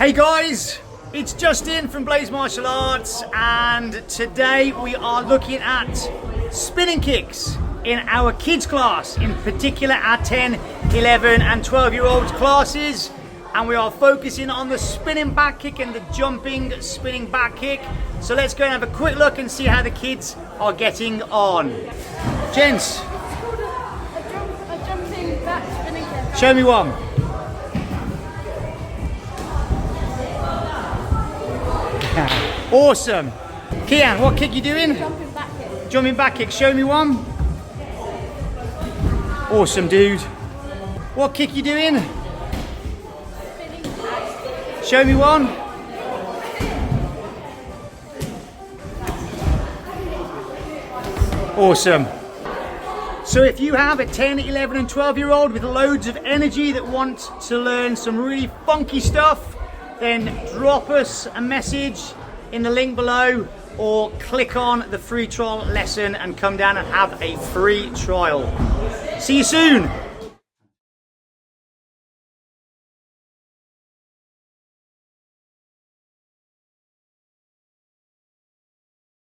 Hey guys, it's Justin from Blaze Martial Arts, and today we are looking at spinning kicks in our kids class, in particular our 10, 11 and 12-year-old classes, and we are focusing on the spinning back kick and the jumping spinning back kick. So let's go and have a quick look and see how the kids are getting on. Gents, A jumping back spinning kick. show me one. Awesome. Kian, what kick you doing? Jumping back kick. Jumping back kick, show me one. Awesome, dude. What kick you doing? Spinning back. Show me one. Awesome. So if you have a 10, 11 and 12-year-old with loads of energy that want to learn some really funky stuff, then drop us a message in the link below or click on the free trial lesson and come down and have a free trial. See you soon.